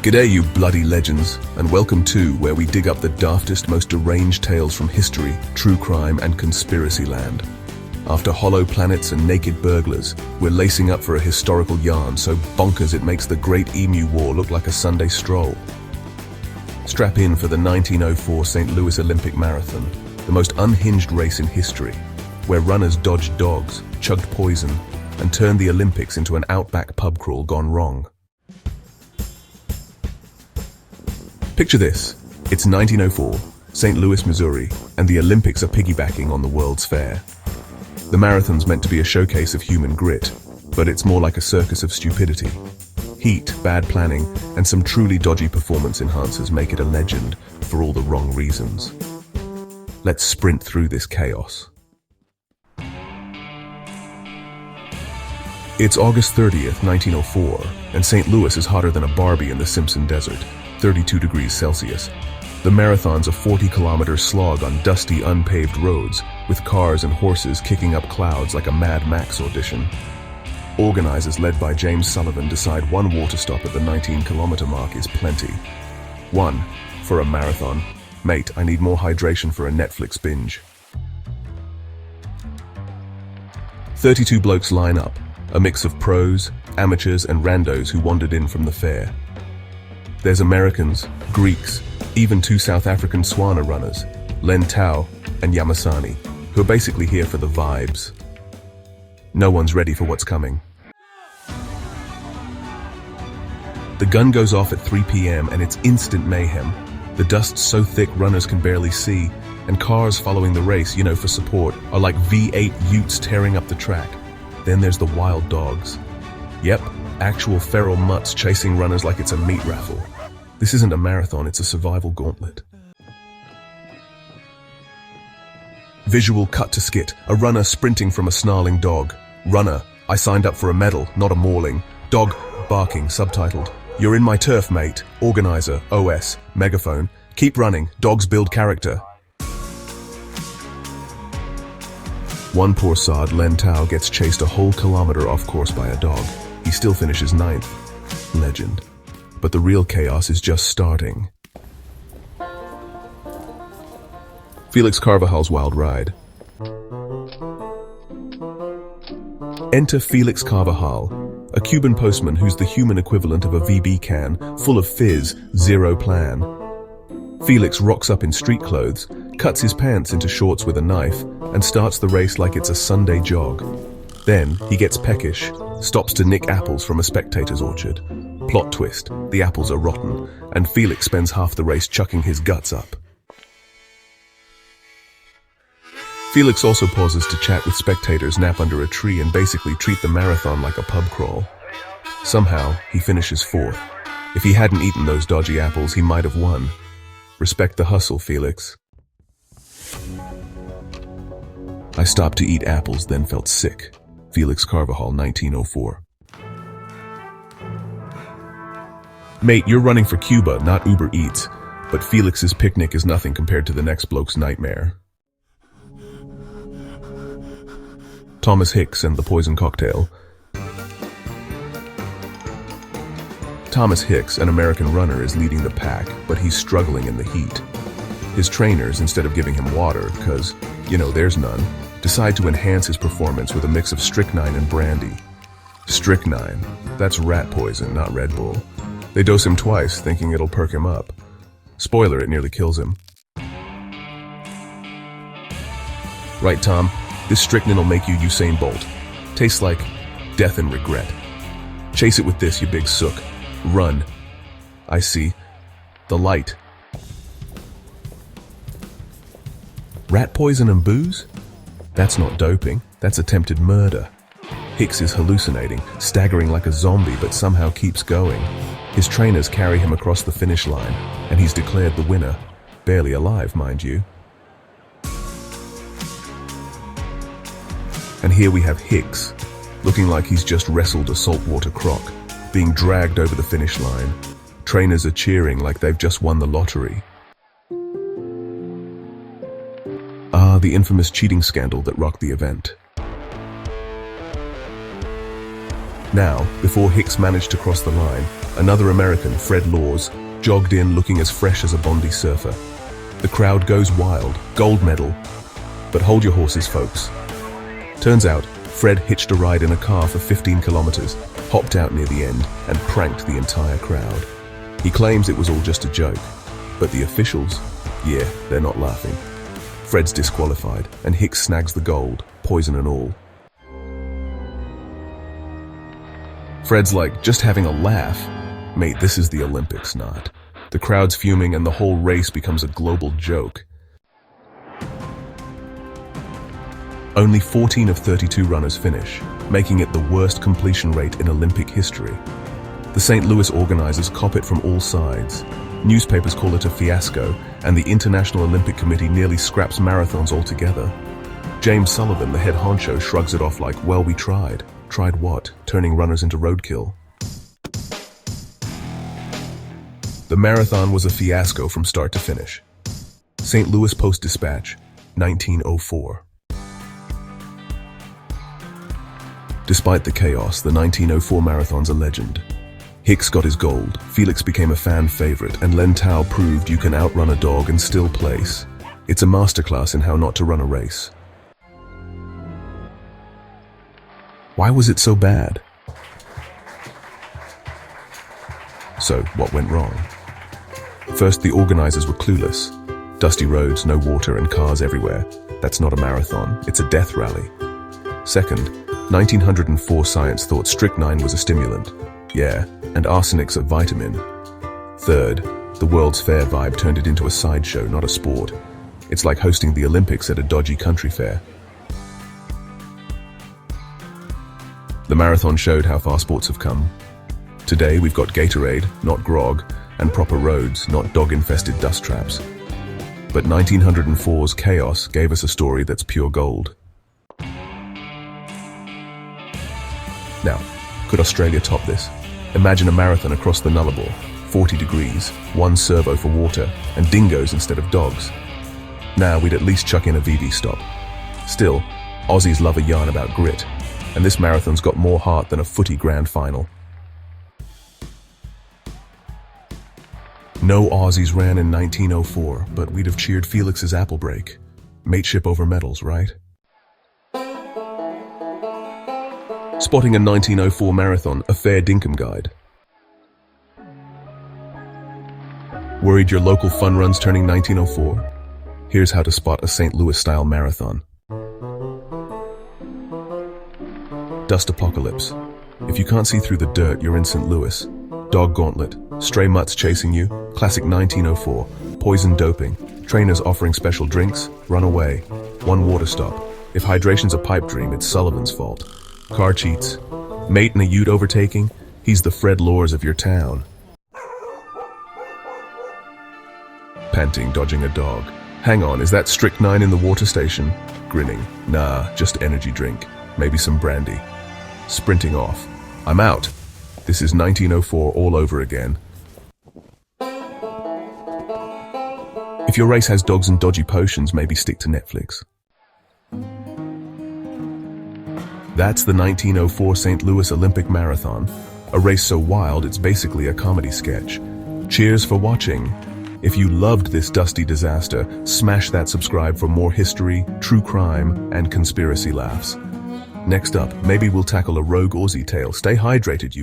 G'day you bloody legends, and welcome to where we dig up the daftest, most deranged tales from history, true crime and conspiracy land. After hollow planets and naked burglars, we're lacing up for a historical yarn so bonkers it makes the Great Emu War look like a Sunday stroll. Strap in for the 1904 St. Louis Olympic Marathon, the most unhinged race in history, where runners dodged dogs, chugged poison, and turned the Olympics into an outback pub crawl gone wrong. Picture this, it's 1904, St. Louis, Missouri, and the Olympics are piggybacking on the World's Fair. The marathon's meant to be a showcase of human grit, but it's more like a circus of stupidity. Heat, bad planning, and some truly dodgy performance enhancers make it a legend for all the wrong reasons. Let's sprint through this chaos. It's August 30th, 1904, and St. Louis is hotter than a Barbie in the Simpson Desert. 32 degrees Celsius. The marathon's a 40-kilometer slog on dusty, unpaved roads, with cars and horses kicking up clouds like a Mad Max audition. Organizers led by James Sullivan decide one water stop at the 19-kilometer mark is plenty. One, for a marathon. Mate, I need more hydration for a Netflix binge. 32 blokes line up, a mix of pros, amateurs and randos who wandered in from the fair. There's Americans, Greeks, even two South African Swana runners, Len Tao and Yamasani, who are basically here for the vibes. No one's ready for what's coming. The gun goes off at 3 p.m. and it's instant mayhem. The dust's so thick runners can barely see, and cars following the race, for support, are like V8 utes tearing up the track. Then there's the wild dogs. Yep, actual feral mutts chasing runners like it's a meat raffle. This isn't a marathon, it's a survival gauntlet. Visual cut to skit, a runner sprinting from a snarling dog. Runner, I signed up for a medal, not a mauling. Dog, barking, subtitled. You're in my turf, mate. Organizer, OS, megaphone. Keep running, dogs build character. One poor sod, Len Tao, gets chased a whole kilometer off course by a dog. He still finishes 9th. Legend. But the real chaos is just starting. Felix Carvajal's wild ride. Enter Felix Carvajal, a Cuban postman who's the human equivalent of a VB can, full of fizz, zero plan. Felix rocks up in street clothes, cuts his pants into shorts with a knife, and starts the race like it's a Sunday jog. Then he gets peckish, stops to nick apples from a spectator's orchard. Plot twist, the apples are rotten, and Felix spends half the race chucking his guts up. Felix also pauses to chat with spectators, nap under a tree, and basically treat the marathon like a pub crawl. Somehow, he finishes 4th. If he hadn't eaten those dodgy apples, he might have won. Respect the hustle, Felix. I stopped to eat apples, then felt sick. Felix Carvajal, 1904. Mate, you're running for Cuba, not Uber Eats, but Felix's picnic is nothing compared to the next bloke's nightmare. Thomas Hicks and the poison cocktail. Thomas Hicks, an American runner, is leading the pack, but he's struggling in the heat. His trainers, instead of giving him water, because, there's none, decide to enhance his performance with a mix of strychnine and brandy. Strychnine, that's rat poison, not Red Bull. They dose him twice, thinking it'll perk him up. Spoiler, it nearly kills him. Right, Tom, this strychnine will make you Usain Bolt. Tastes like death and regret. Chase it with this, you big sook. Run. I see. The light. Rat poison and booze? That's not doping, that's attempted murder. Hicks is hallucinating, staggering like a zombie, but somehow keeps going. His trainers carry him across the finish line, and he's declared the winner. Barely alive, mind you. And here we have Hicks, looking like he's just wrestled a saltwater croc, being dragged over the finish line. Trainers are cheering like they've just won the lottery. Ah, the infamous cheating scandal that rocked the event. Now, before Hicks managed to cross the line, another American, Fred Laws, jogged in looking as fresh as a Bondi surfer. The crowd goes wild, gold medal. But hold your horses, folks. Turns out, Fred hitched a ride in a car for 15 kilometers, hopped out near the end, and pranked the entire crowd. He claims it was all just a joke, but the officials, yeah, they're not laughing. Fred's disqualified, and Hicks snags the gold, poison and all. Fred's like, just having a laugh. Mate, this is the Olympics, not. The crowd's fuming and the whole race becomes a global joke. Only 14 of 32 runners finish, making it the worst completion rate in Olympic history. The St. Louis organizers cop it from all sides. Newspapers call it a fiasco, and the International Olympic Committee nearly scraps marathons altogether. James Sullivan, the head honcho, shrugs it off like, well, we tried. Tried what? Turning runners into roadkill. The marathon was a fiasco from start to finish. St. Louis Post-Dispatch, 1904. Despite the chaos, the 1904 marathon's a legend. Hicks got his gold, Felix became a fan favorite, and Len Tao proved you can outrun a dog and still place. It's a masterclass in how not to run a race. Why was it so bad? So, what went wrong? First, the organizers were clueless. Dusty roads, no water, and cars everywhere. That's not a marathon, it's a death rally. Second, 1904 science thought strychnine was a stimulant. Yeah, and arsenic's a vitamin. Third, the World's Fair vibe turned it into a sideshow, not a sport. It's like hosting the Olympics at a dodgy country fair. The marathon showed how far sports have come. Today we've got Gatorade, not grog, and proper roads, not dog-infested dust traps. But 1904's chaos gave us a story that's pure gold. Now, could Australia top this? Imagine a marathon across the Nullarbor, 40 degrees, one servo for water, and dingoes instead of dogs. Now we'd at least chuck in a VB stop. Still, Aussies love a yarn about grit, and this marathon's got more heart than a footy grand final. No Aussies ran in 1904, but we'd have cheered Felix's apple break. Mateship over medals, right? Spotting a 1904 marathon, a fair dinkum guide. Worried your local fun run's turning 1904? Here's how to spot a St. Louis-style marathon. Dust apocalypse. If you can't see through the dirt, you're in St. Louis. Dog gauntlet. Stray mutts chasing you. Classic 1904. Poison doping. Trainers offering special drinks. Run away. One water stop. If hydration's a pipe dream, it's Sullivan's fault. Car cheats. Mate in a ute overtaking. He's the Fred Laws of your town. Panting, dodging a dog. Hang on, is that strychnine in the water station? Grinning. Nah, just energy drink. Maybe some brandy. Sprinting off. I'm out. This is 1904 all over again. If your race has dogs and dodgy potions, maybe stick to Netflix. That's the 1904 St. Louis Olympic Marathon, a race so wild it's basically a comedy sketch. Cheers for watching. If you loved this dusty disaster, smash that subscribe for more history, true crime, and conspiracy laughs. Next up, maybe we'll tackle a rogue Aussie tale. Stay hydrated, you